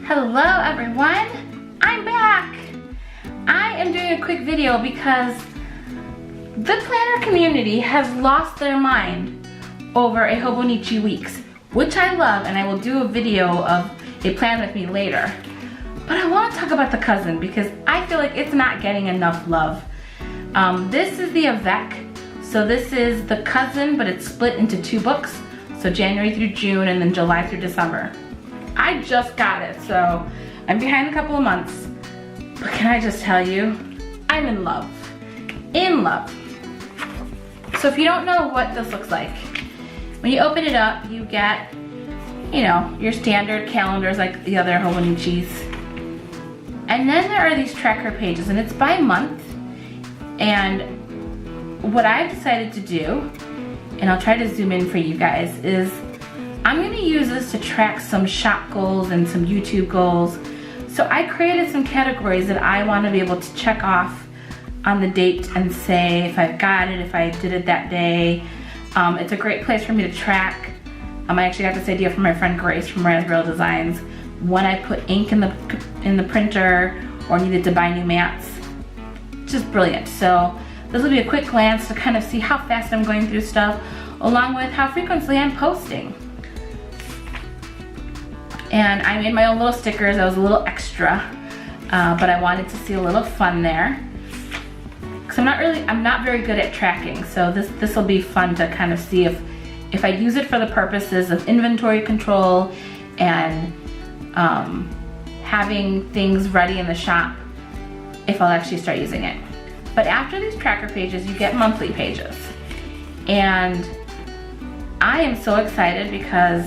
Hello everyone, I'm back. I am doing a quick video because the planner community has lost their mind over a Hobonichi weeks, which I love, and I will do a video of a plan with me later. But I want to talk about the cousin because I feel like it's not getting enough love. This is the Avec, so this is the cousin, but it's split into two books, so January through June and then July through December. I just got it, so I'm behind a couple of months. But can I just tell you, I'm in love. In love. So if you don't know what this looks like, when you open it up, you get, you know, your standard calendars like the other Hobonichis. And then there are these tracker pages, and it's by month. And what I've decided to do, and I'll try to zoom in for you guys, is I'm gonna use this to track some shop goals and some YouTube goals. So I created some categories that I wanna be able to check off on the date and say if I've got it, if I did it that day. It's a great place for me to track. I actually got this idea from my friend Grace from Referral Designs. When I put ink in the printer or needed to buy new mats, just brilliant. So this will be a quick glance to kind of see how fast I'm going through stuff, along with how frequently I'm posting. And I made my own little stickers. I was a little extra, but I wanted to see a little fun there. Because I'm not very good at tracking, so this will be fun to kind of see if I use it for the purposes of inventory control and having things ready in the shop, if I'll actually start using it. But after these tracker pages, you get monthly pages. And I am so excited because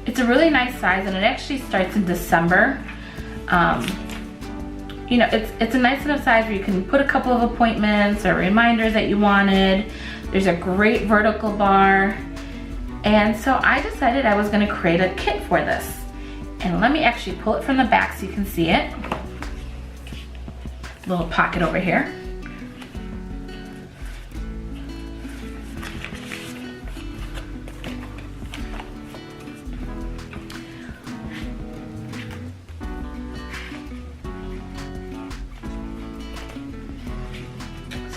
it's a really nice size, and it actually starts in December. You know, it's a nice enough size where you can put a couple of appointments or reminders that you wanted. There's a great vertical bar. And so I decided I was gonna create a kit for this. And let me actually pull it from the back so you can see it. Little pocket over here.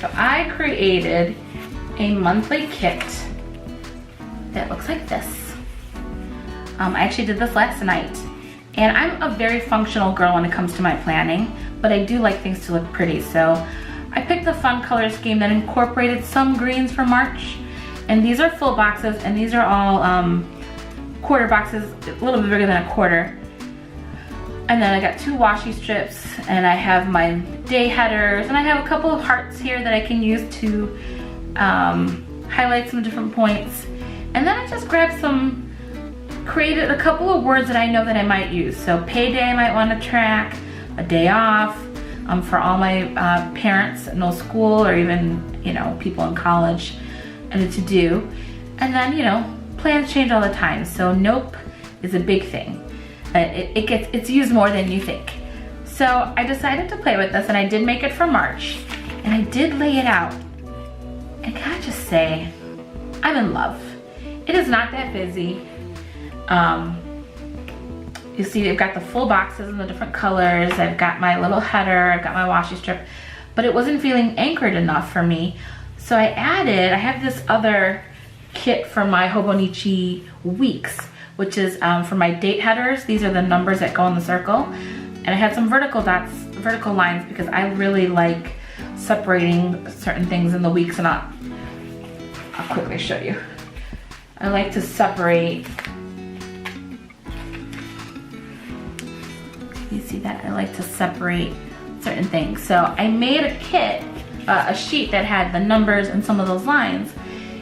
So I created a monthly kit that looks like this. I actually did this last night, and I'm a very functional girl when it comes to my planning, but I do like things to look pretty. So I picked a fun color scheme that incorporated some greens for March, and these are full boxes, and these are all quarter boxes, a little bit bigger than a quarter. And then I got two washi strips, and I have my day headers, and I have a couple of hearts here that I can use to highlight some different points. And then I just grabbed created a couple of words that I know that I might use. So payday I might want to track, a day off, for all my parents, no school, or even, you know, people in college, and to do. And then, you know, plans change all the time, so nope is a big thing. It's used more than you think. So I decided to play with this, and I did make it for March, and I did lay it out. And can I just say, I'm in love. It is not that busy. You see, I've got the full boxes in the different colors. I've got my little header. I've got my washi strip, but it wasn't feeling anchored enough for me. So I have this other kit for my Hobonichi weeks, which is for my date headers. These are the numbers that go in the circle. And I had some vertical lines because I really like separating certain things in the weeks, and I'll quickly show you. I like to separate, you see that? I like to separate certain things. So I made a kit, a sheet that had the numbers and some of those lines,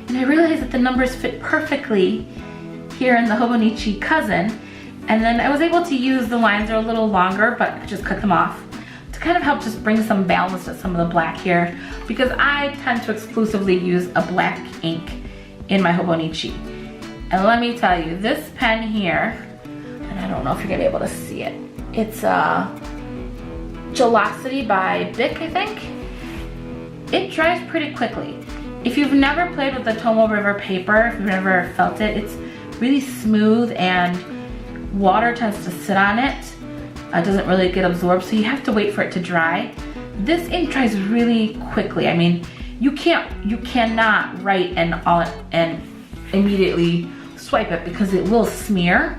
and I realized that the numbers fit perfectly here in the Hobonichi cousin, and then I was able to use the lines that are a little longer, but just cut them off to kind of help just bring some balance to some of the black here, because I tend to exclusively use a black ink in my Hobonichi. And let me tell you, this pen here, and I don't know if you're gonna be able to see it, it's Gelosity by Bic, I think. It dries pretty quickly. If you've never played with the Tomoe River paper, if you've never felt it, it's really smooth and water tends to sit on it. doesn't really get absorbed, so you have to wait for it to dry. This ink dries really quickly. I mean, you cannot write and immediately swipe it because it will smear.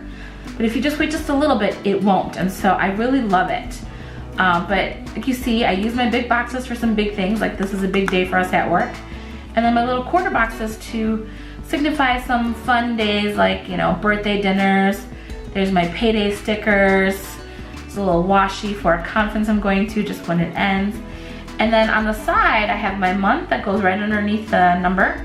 But if you just wait just a little bit, it won't. And so I really love it. But like you see, I use my big boxes for some big things, like this is a big day for us at work. And then my little quarter boxes to signify some fun days, like, you know, birthday dinners. There's my payday stickers. There's a little washi for a conference I'm going to just when it ends. And then on the side, I have my month that goes right underneath the number.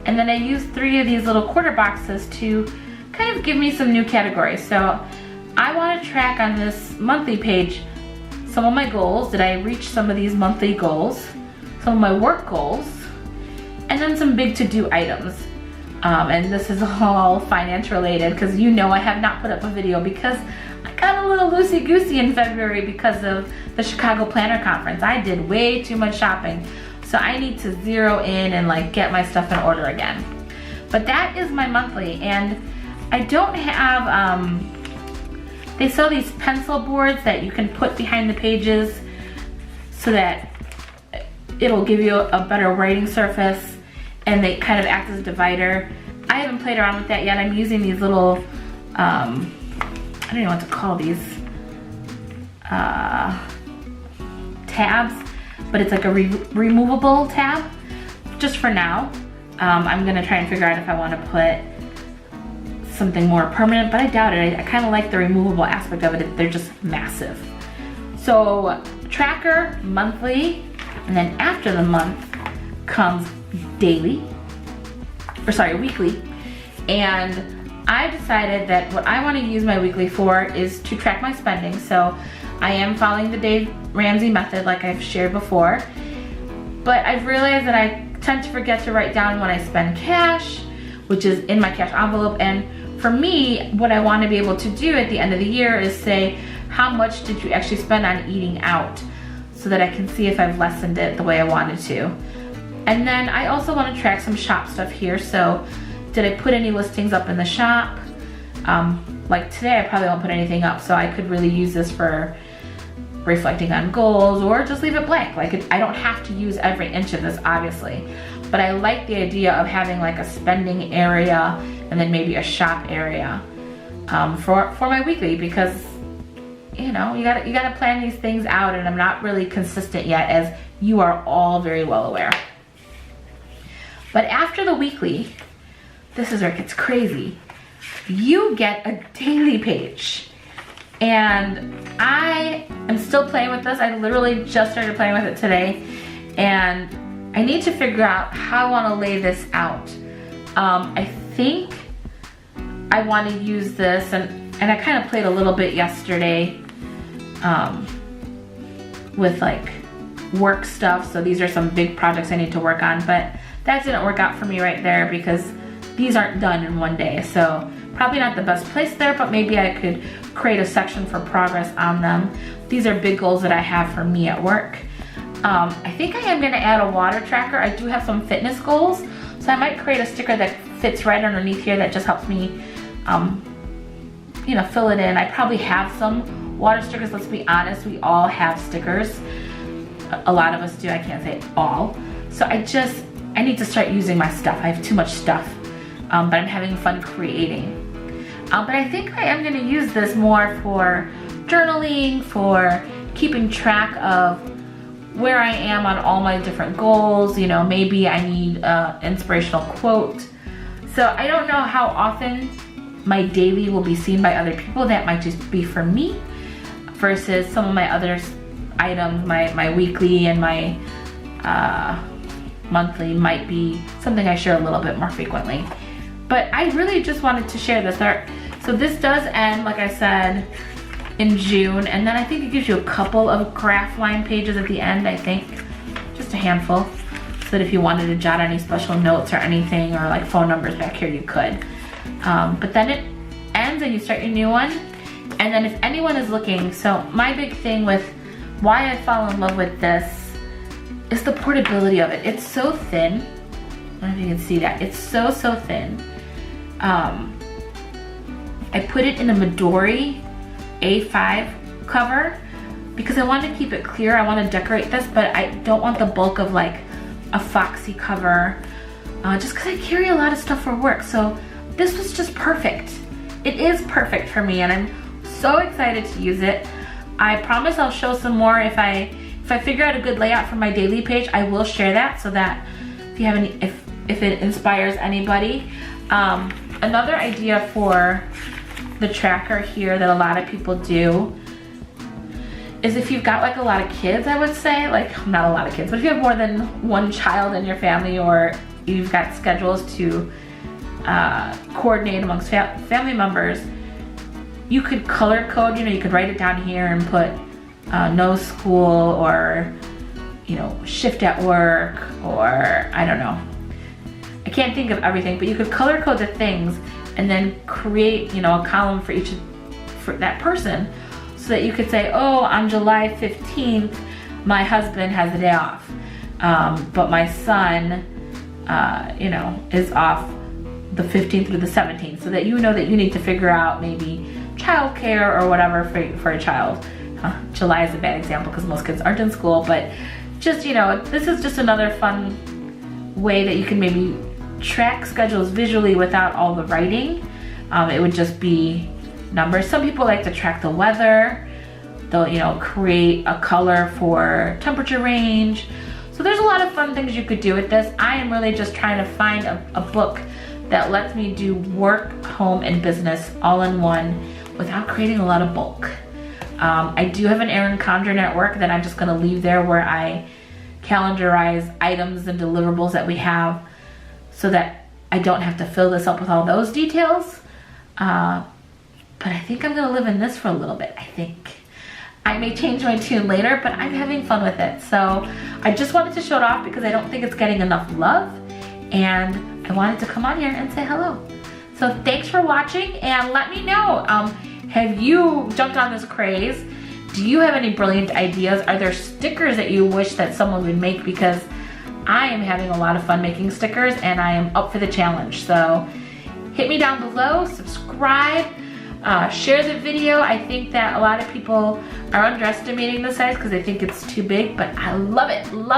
And then I use 3 of these little quarter boxes to kind of give me some new categories. So I want to track on this monthly page some of my goals. Did I reach some of these monthly goals? Some of my work goals? And then some big to-do items. And this is all finance related because you know I have not put up a video because I got a little loosey-goosey in February because of the Chicago Planner Conference. I did way too much shopping. So I need to zero in and like get my stuff in order again. But that is my monthly, and I don't have, they sell these pencil boards that you can put behind the pages so that it'll give you a better writing surface, and they kind of act as a divider. I haven't played around with that yet. I'm using these little, I don't know what to call these, tabs, but it's like a removable tab, just for now. I'm gonna try and figure out if I wanna put something more permanent, but I doubt it. I kind of like the removable aspect of it. They're just massive. So tracker, monthly, and then after the month comes daily, or sorry, weekly. And I decided that what I want to use my weekly for is to track my spending. So I am following the Dave Ramsey method like I've shared before, but I've realized that I tend to forget to write down when I spend cash, which is in my cash envelope. And for me, what I want to be able to do at the end of the year is say, how much did you actually spend on eating out, so that I can see if I've lessened it the way I wanted to. And then I also want to track some shop stuff here. So did I put any listings up in the shop? Like today I probably won't put anything up, so I could really use this for reflecting on goals, or just leave it blank. Like I don't have to use every inch of this, obviously, but I like the idea of having like a spending area and then maybe a shop area for my weekly, because you know, you gotta plan these things out, and I'm not really consistent yet, as you are all very well aware. But after the weekly, this is where it gets crazy. You get a daily page. And I am still playing with this. I literally just started playing with it today, and I need to figure out how I want to lay this out. I think I want to use this, and I kind of played a little bit yesterday with like work stuff. So these are some big projects I need to work on, but that didn't work out for me right there because these aren't done in one day. So probably not the best place there, but maybe I could create a section for progress on them. These are big goals that I have for me at work. I think I am gonna add a water tracker. I do have some fitness goals, so I might create a sticker that fits right underneath here that just helps me, you know, fill it in. I probably have some water stickers. Let's be honest, we all have stickers. A lot of us do, I can't say all. So I need to start using my stuff. I have too much stuff, but I'm having fun creating. But I think I am gonna use this more for journaling, for keeping track of where I am on all my different goals. You know, maybe I need an inspirational quote. So I don't know how often my daily will be seen by other people. That might just be for me, versus some of my other items, my weekly and my monthly might be something I share a little bit more frequently. But I really just wanted to share this. So this does end, like I said, in June, and then I think it gives you a couple of graph line pages at the end, I think, just a handful, so that if you wanted to jot any special notes or anything, or like phone numbers back here, you could. But then it ends and you start your new one. And then if anyone is looking, so my big thing with why I fell in love with this is the portability of it. It's so thin. I don't know if you can see that. It's so thin. I put it in a Midori A5 cover because I want to keep it clear. I want to decorate this, but I don't want the bulk of like a foxy cover, just because I carry a lot of stuff for work. So this was just perfect. It is perfect for me, and I'm so excited to use it. I promise I'll show some more if I figure out a good layout for my daily page. I will share that so that if you have any, if it inspires anybody. Another idea for the tracker here that a lot of people do is if you've got like a lot of kids, I would say, like not a lot of kids, but if you have more than one child in your family, or you've got schedules to coordinate amongst family members, you could color code, you know, you could write it down here and put no school, or, you know, shift at work, or I don't know. I can't think of everything, but you could color code the things and then create, you know, a column for each, for that person, so that you could say, oh, on July 15th, my husband has a day off, but my son, you know, is off the 15th through the 17th, so that you know that you need to figure out maybe childcare or whatever for a child. July is a bad example because most kids aren't in school, but just, you know, this is just another fun way that you can maybe track schedules visually without all the writing. It would just be numbers. Some people like to track the weather. They'll, you know, create a color for temperature range. So there's a lot of fun things you could do with this. I am really just trying to find a book that lets me do work, home, and business all in one without creating a lot of bulk. I do have an Erin Condren at work that I'm just gonna leave there, where I calendarize items and deliverables that we have, so that I don't have to fill this up with all those details. But I think I'm gonna live in this for a little bit, I think. I may change my tune later, but I'm having fun with it. So I just wanted to show it off because I don't think it's getting enough love, and I wanted to come on here and say hello. So thanks for watching, and let me know, have you jumped on this craze? Do you have any brilliant ideas? Are there stickers that you wish that someone would make? Because I am having a lot of fun making stickers, and I am up for the challenge. So hit me down below, subscribe, share the video. I think that a lot of people are underestimating the size because they think it's too big, but I love it, love it.